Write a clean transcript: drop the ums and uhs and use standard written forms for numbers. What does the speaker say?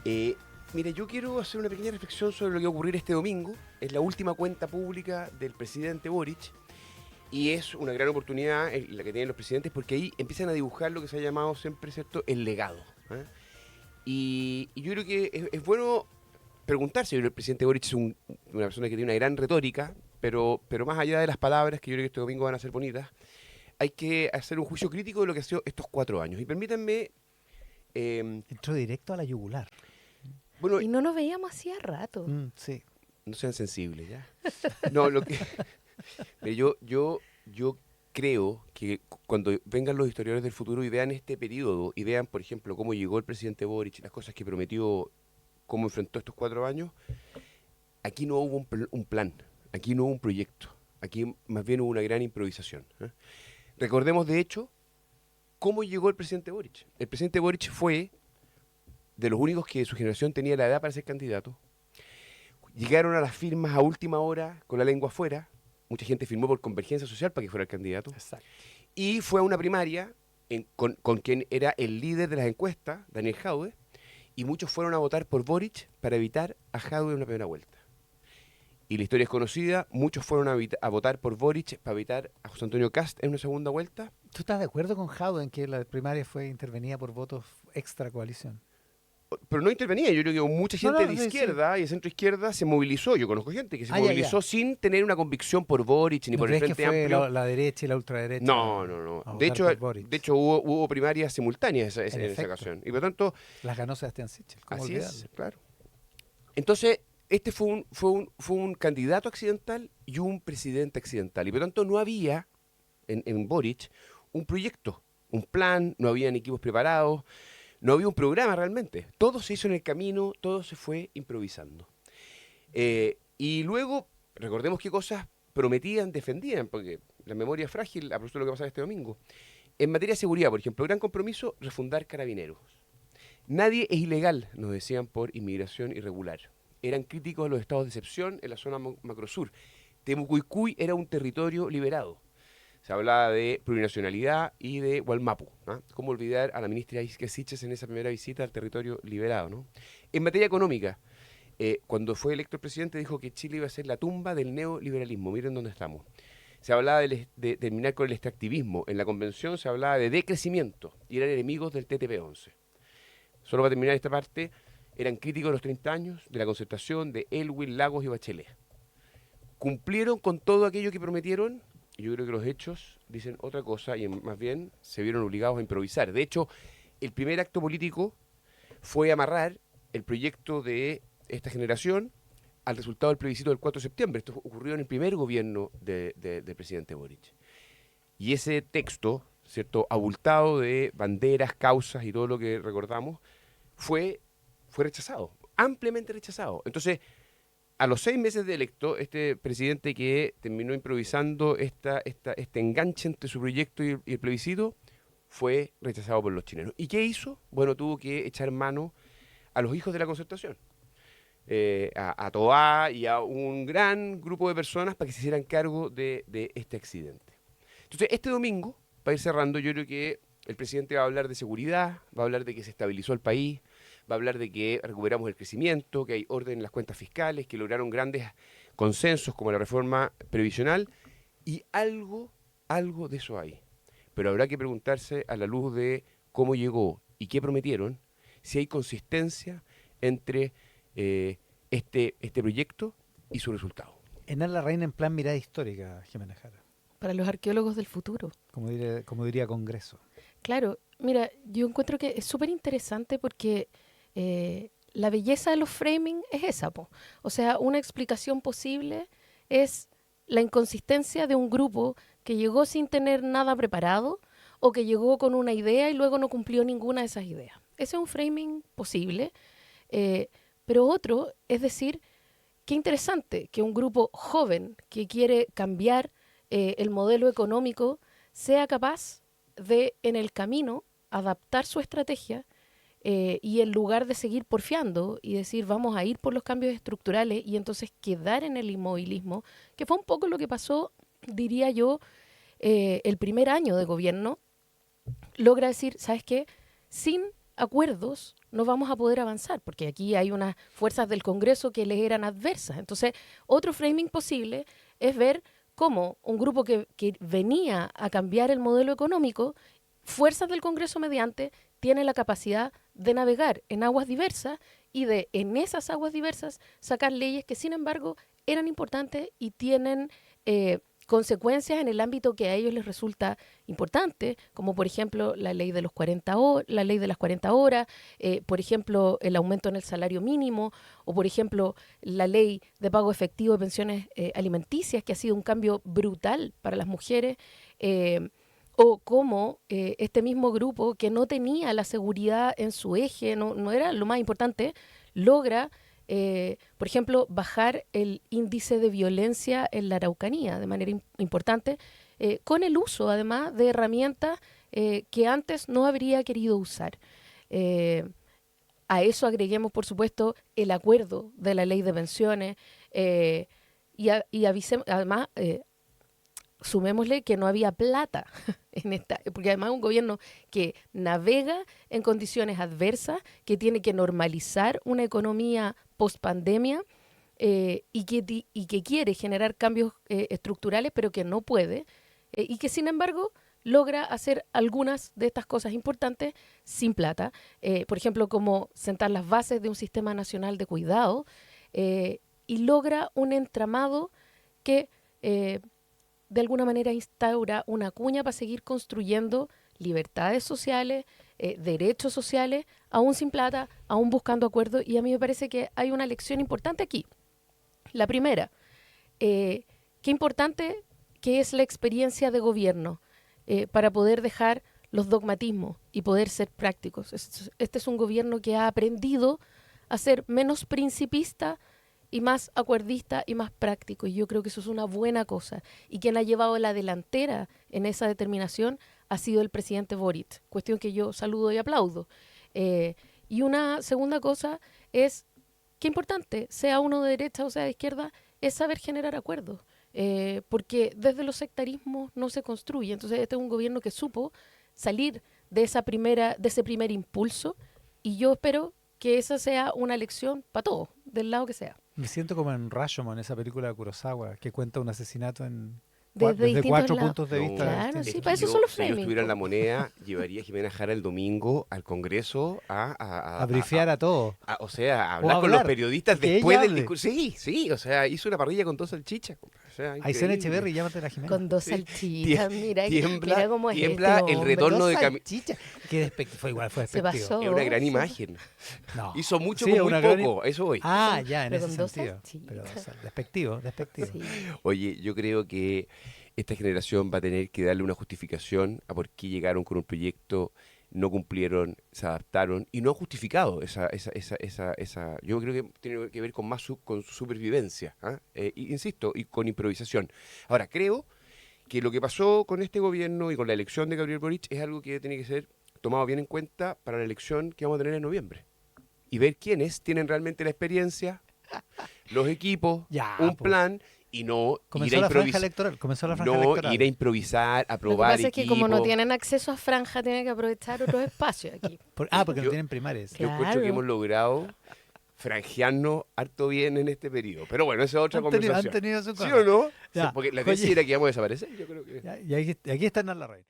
Eh, Mira, yo quiero hacer una pequeña reflexión sobre lo que va a ocurrir este domingo. Es la última cuenta pública del presidente Boric y es una gran oportunidad la que tienen los presidentes porque ahí empiezan a dibujar lo que se ha llamado siempre, ¿cierto?, el legado. ¿Eh? Y yo creo que es bueno preguntarse. El presidente Boric es una persona que tiene una gran retórica, pero más allá de las palabras, que yo creo que este domingo van a ser bonitas, hay que hacer un juicio crítico de lo que ha sido estos 4 años. Y permítanme, Entró directo a la yugular. bueno, Y no nos veíamos hacía rato. Sí. no sean sensibles, ¿ya? No, lo que... Mire, yo creo que cuando vengan los historiadores del futuro y vean este periodo y vean, por ejemplo, cómo llegó el presidente Boric, las cosas que prometió, cómo enfrentó estos 4 años, aquí no hubo un plan, aquí no hubo un proyecto, aquí más bien hubo una gran improvisación. ¿Eh? Recordemos, de hecho, cómo llegó el presidente Boric. El presidente Boric fue de los únicos que de su generación tenía la edad para ser candidato. Llegaron a las firmas a última hora con la lengua afuera. Mucha gente firmó por convergencia social para que fuera el candidato. Exacto. Y fue a una primaria con quien era el líder de las encuestas, Daniel Jadue, y muchos fueron a votar por Boric para evitar a Jadue en una primera vuelta. Y la historia es conocida, muchos fueron a votar por Boric para evitar a José Antonio Kast en una segunda vuelta. ¿Tú estás de acuerdo con Jaude en que la primaria fue intervenida por votos extra coalición? Pero no intervenía, yo creo que mucha gente de sí. izquierda y de centro izquierda se movilizó. Yo conozco gente que se Ya. movilizó sin tener una convicción por Boric ni ¿No por el crees que Frente fue Amplio. la derecha y la ultraderecha? No. a De votar hecho, por Boric? hubo primarias simultáneas en esa efecto. ocasión. Y por lo tanto, Las ganó Sebastián Sichel. ¿Cómo así olvidarlo? es, claro. Entonces, este fue un candidato accidental y un presidente accidental. Y por lo tanto, no había en Boric un proyecto, un plan, no habían equipos preparados, no había un programa realmente. Todo se hizo en el camino, todo se fue improvisando. Y luego, recordemos qué cosas prometían, defendían, porque la memoria es frágil a propósito de lo que pasaba este domingo. En materia de seguridad, por ejemplo, gran compromiso, refundar Carabineros. Nadie es ilegal, nos decían, por inmigración irregular. Eran críticos de los estados de excepción en la zona macrosur. Temucuicui era un territorio liberado. Se hablaba de plurinacionalidad y de Gualmapu. ¿No? ¿Cómo olvidar a la ministra Isquia Siches en esa primera visita al territorio liberado? ¿No? En materia económica, cuando fue electo el presidente dijo que Chile iba a ser la tumba del neoliberalismo. Miren dónde estamos. Se hablaba de terminar con el extractivismo. En la convención se hablaba de decrecimiento y eran enemigos del TTP-11. Solo para terminar esta parte, eran críticos de los 30 años, de la concertación, de Elwin, Lagos y Bachelet. Cumplieron con todo aquello que prometieron. Y yo creo que los hechos dicen otra cosa y más bien se vieron obligados a improvisar. De hecho, el primer acto político fue amarrar el proyecto de esta generación al resultado del plebiscito del 4 de septiembre. Esto ocurrió en el primer gobierno del presidente Boric. Y ese texto, ¿cierto?, abultado de banderas, causas y todo lo que recordamos, fue rechazado, ampliamente rechazado. Entonces, a los 6 meses de electo, este presidente que terminó improvisando este enganche entre su proyecto y el plebiscito fue rechazado por los chilenos. ¿Y qué hizo? Bueno, tuvo que echar mano a los hijos de la concertación, a Toá y a un gran grupo de personas para que se hicieran cargo de este accidente. Entonces, este domingo, para ir cerrando, yo creo que el presidente va a hablar de seguridad, va a hablar de que se estabilizó el país, va a hablar de que recuperamos el crecimiento, que hay orden en las cuentas fiscales, que lograron grandes consensos como la reforma previsional, y algo de eso hay. Pero habrá que preguntarse a la luz de cómo llegó y qué prometieron, si hay consistencia entre este proyecto y su resultado. Enar la reina en plan mirada histórica, Jimena Jara, Para los arqueólogos del futuro. como diría Congreso. Claro, mira, yo encuentro que es súper interesante porque la belleza de los framing es esa, po. O sea, una explicación posible es la inconsistencia de un grupo que llegó sin tener nada preparado o que llegó con una idea y luego no cumplió ninguna de esas ideas. Ese es un framing posible. Pero otro es decir, qué interesante que un grupo joven que quiere cambiar el modelo económico sea capaz de, en el camino, adaptar su estrategia y en lugar de seguir porfiando y decir vamos a ir por los cambios estructurales y entonces quedar en el inmovilismo, que fue un poco lo que pasó, diría yo, el primer año de gobierno, logra decir, ¿sabes qué? Sin acuerdos no vamos a poder avanzar, porque aquí hay unas fuerzas del Congreso que les eran adversas. Entonces, otro framing posible es ver cómo un grupo que venía a cambiar el modelo económico, fuerzas del Congreso mediante, tiene la capacidad de navegar en aguas diversas y de en esas aguas diversas sacar leyes que, sin embargo, eran importantes y tienen consecuencias en el ámbito que a ellos les resulta importante, como por ejemplo la ley de los 40 la ley de las 40 horas, por ejemplo el aumento en el salario mínimo, o por ejemplo la ley de pago efectivo de pensiones alimenticias, que ha sido un cambio brutal para las mujeres, o como este mismo grupo que no tenía la seguridad en su eje, no era lo más importante, logra por ejemplo, bajar el índice de violencia en la Araucanía de manera importante, con el uso, además, de herramientas que antes no habría querido usar. A eso agreguemos, por supuesto, el acuerdo de la ley de pensiones además, sumémosle que no había plata en esta, porque además es un gobierno que navega en condiciones adversas, que tiene que normalizar una economía post-pandemia y que quiere generar cambios estructurales, pero que no puede, y que sin embargo logra hacer algunas de estas cosas importantes sin plata, por ejemplo, como sentar las bases de un sistema nacional de cuidado, y logra un entramado que de alguna manera instaura una cuña para seguir construyendo libertades sociales, derechos sociales, aún sin plata, aún buscando acuerdos. Y a mí me parece que hay una lección importante aquí. La primera, qué importante que es la experiencia de gobierno para poder dejar los dogmatismos y poder ser prácticos. Este es un gobierno que ha aprendido a ser menos principista y más acuerdista y más práctico. Y yo creo que eso es una buena cosa. Y quien ha llevado la delantera en esa determinación ha sido el presidente Boric, cuestión que yo saludo y aplaudo. Y una segunda cosa es, qué importante, sea uno de derecha o sea de izquierda, es saber generar acuerdos. Porque desde los sectarismos no se construye. Entonces este es un gobierno que supo salir de ese primer impulso, y yo espero que esa sea una lección para todos, del lado que sea. Me siento como en Rashomon, esa película de Kurosawa, que cuenta un asesinato Desde desde 4 lados. puntos de vista. Claro, distintos. sí, para eso son los Si yo framing. estuviera en La Moneda, llevaría a Jimena Jara el domingo al Congreso A brifear a todos. o sea, a O hablar con los hablar, periodistas que después ella del hable. discurso. Sí, sí, o sea, hizo una parrilla con dos salchichas. O sea, Aysén increíble. Echeverry, llámate a la Jimena. Con dos Sí. salchitas, mira, Tiembla- mira cómo es tiembla este el hombre. retorno Dos de salchichas. Qué fue Se despectivo. pasó. Es una gran Sí. imagen. No. Hizo mucho Sí, con muy una gran poco, eso voy. Ah, ya, en Pero ese con dos sentido. salchichas. Pero, o sea, despectivo. Sí. Oye, yo creo que esta generación va a tener que darle una justificación a por qué llegaron con un proyecto, no cumplieron, se adaptaron y no han justificado esa. Yo creo que tiene que ver con más con su supervivencia, ¿ah? Insisto, y con improvisación. Ahora, creo que lo que pasó con este gobierno y con la elección de Gabriel Boric es algo que tiene que ser tomado bien en cuenta para la elección que vamos a tener en noviembre. Y ver quiénes tienen realmente la experiencia, los equipos, Ya, un po. plan, y no Comenzó ir a la franja improvisar. electoral. Comenzó la franja No electoral. ir a improvisar, a Lo que probar pasa es que como no equipos. tienen acceso a franja, tienen que aprovechar otros espacios aquí. Porque no Yo- tienen primarias. Yo encuentro que Claro. hemos logrado franjearnos harto bien en este periodo. Pero bueno, esa es otra Han conversación. tenido su ¿Sí cosa. o no? Ya. Porque la Oye. tesis era que íbamos a desaparecer, yo creo que... Y aquí está Hernán Larraín.